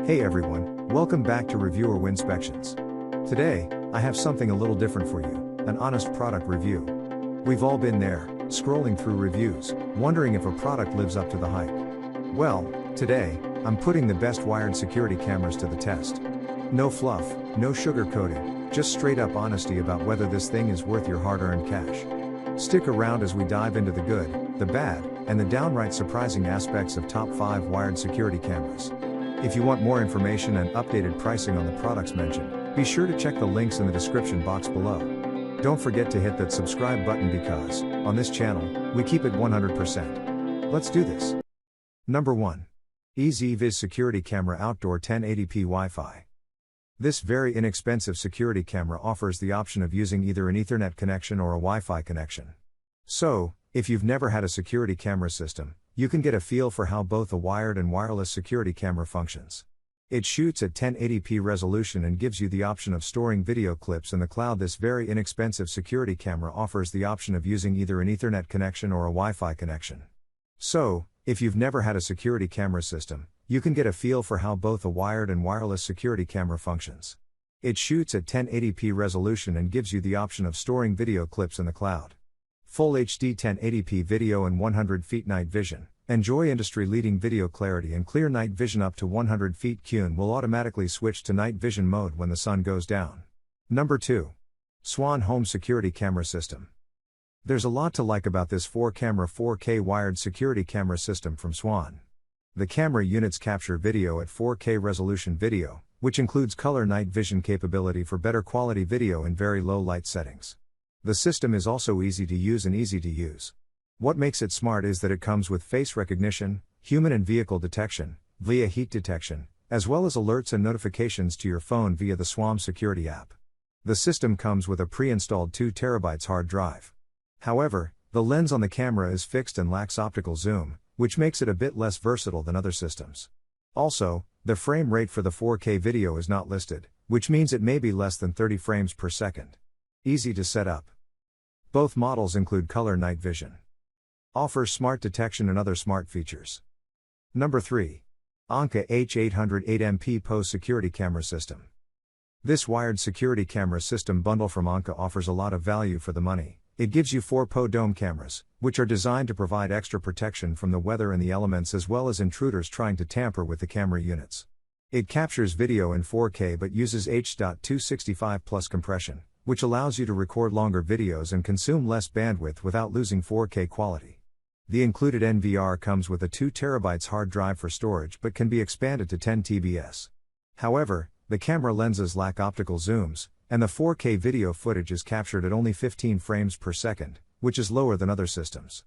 Hey everyone, welcome back to Reviewer Winspections. Today, I have something a little different for you, an honest product review. We've all been there, scrolling through reviews, wondering if a product lives up to the hype. Well, today, I'm putting the best wired security cameras to the test. No fluff, no sugarcoating, just straight up honesty about whether this thing is worth your hard-earned cash. Stick around as we dive into the good, the bad, and the downright surprising aspects of top 5 wired security cameras. If you want more information and updated pricing on the products mentioned, be sure to check the links in the description box below. Don't forget to hit that subscribe button because, on this channel, we keep it 100%. Let's do this. Number 1. EasyViz Security Camera Outdoor 1080p Wi-Fi. This very inexpensive security camera offers the option of using either an Ethernet connection or a Wi-Fi connection. So, if you've never had a security camera system, you can get a feel for how both a wired and wireless security camera functions. It shoots at 1080p resolution and gives you the option of storing video clips in the cloud. This very inexpensive security camera offers the option of using either an Ethernet connection or a Wi-Fi connection. So, if you've never had a security camera system, you can get a feel for how both a wired and wireless security camera functions. It shoots at 1080p resolution and gives you the option of storing video clips in the cloud. Full HD 1080p video and 100 feet night vision. Enjoy industry-leading video clarity and clear night vision up to 100 feet. QN will automatically switch to night vision mode when the sun goes down. Number 2. Swan Home Security Camera System. There's a lot to like about this 4-camera 4K wired security camera system from Swan. The camera units capture video at 4K resolution video, which includes color night vision capability for better quality video in very low light settings. The system is also easy to use and easy to use. What makes it smart is that it comes with face recognition, human and vehicle detection, via heat detection, as well as alerts and notifications to your phone via the Swan Security app. The system comes with a pre-installed 2 TB hard drive. However, the lens on the camera is fixed and lacks optical zoom, which makes it a bit less versatile than other systems. Also, the frame rate for the 4K video is not listed, which means it may be less than 30 frames per second. Easy to set up. Both models include color night vision. Offers smart detection and other smart features. Number 3. Anka H808MP Pose Security Camera System. This wired security camera system bundle from Anka offers a lot of value for the money. It gives you 4 PO dome cameras, which are designed to provide extra protection from the weather and the elements as well as intruders trying to tamper with the camera units. It captures video in 4K but uses H.265 plus compression, which allows you to record longer videos and consume less bandwidth without losing 4K quality. The included NVR comes with a 2 TB hard drive for storage but can be expanded to 10 TBs. However, the camera lenses lack optical zooms, and the 4K video footage is captured at only 15 frames per second, which is lower than other systems.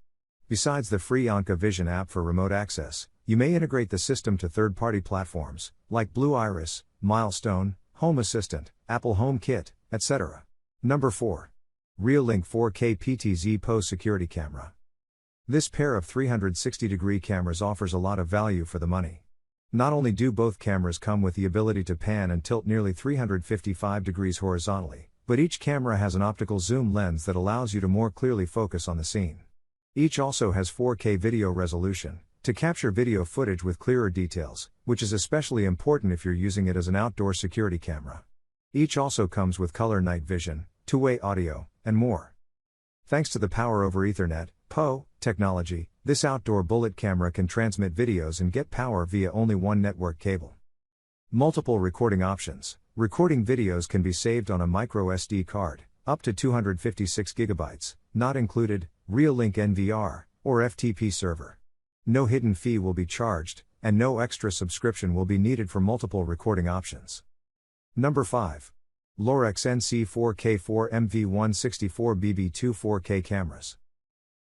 Besides the free Anka Vision app for remote access, you may integrate the system to third-party platforms, like Blue Iris, Milestone, Home Assistant, Apple HomeKit, etc. Number 4. Reolink 4K PTZ Pose Security Camera. This pair of 360-degree cameras offers a lot of value for the money. Not only do both cameras come with the ability to pan and tilt nearly 355 degrees horizontally, but each camera has an optical zoom lens that allows you to more clearly focus on the scene. Each also has 4K video resolution, to capture video footage with clearer details, which is especially important if you're using it as an outdoor security camera. Each also comes with color night vision, two-way audio, and more. Thanks to the Power over Ethernet (PoE) technology, this outdoor bullet camera can transmit videos and get power via only one network cable. Multiple recording options. Recording videos can be saved on a micro SD card, up to 256 GB, not included, Reolink NVR, or FTP server. No hidden fee will be charged, and no extra subscription will be needed for multiple recording options. Number 5. Lorex NC4K4 MV164BB2 4K cameras.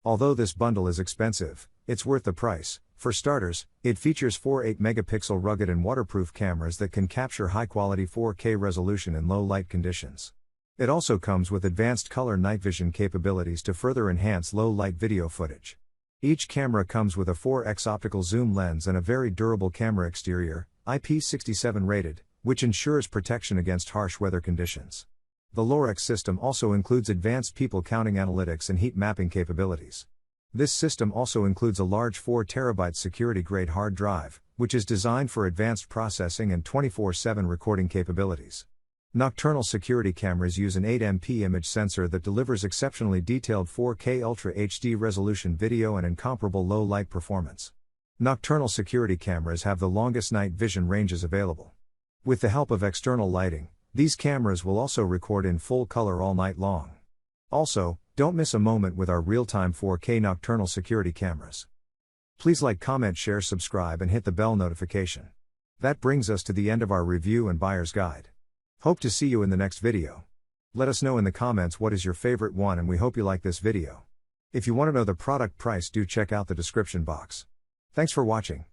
Although this bundle is expensive, it's worth the price. For starters, it features 4 8-megapixel rugged and waterproof cameras that can capture high-quality 4K resolution in low light conditions. It also comes with advanced color night vision capabilities to further enhance low-light video footage. Each camera comes with a 4x optical zoom lens and a very durable camera exterior, IP67 rated, which ensures protection against harsh weather conditions. The Lorex system also includes advanced people counting analytics and heat mapping capabilities. This system also includes a large 4 TB security-grade hard drive, which is designed for advanced processing and 24/7 recording capabilities. Nocturnal security cameras use an 8MP image sensor that delivers exceptionally detailed 4K Ultra HD resolution video and incomparable low light performance. Nocturnal security cameras have the longest night vision ranges available. With the help of external lighting, these cameras will also record in full color all night long. Also, don't miss a moment with our real-time 4K nocturnal security cameras. Please like, comment, share, subscribe, and hit the bell notification. That brings us to the end of our review and buyer's guide. Hope to see you in the next video. Let us know in the comments what is your favorite one, and we hope you like this video. If you want to know the product price, do check out the description box. Thanks for watching.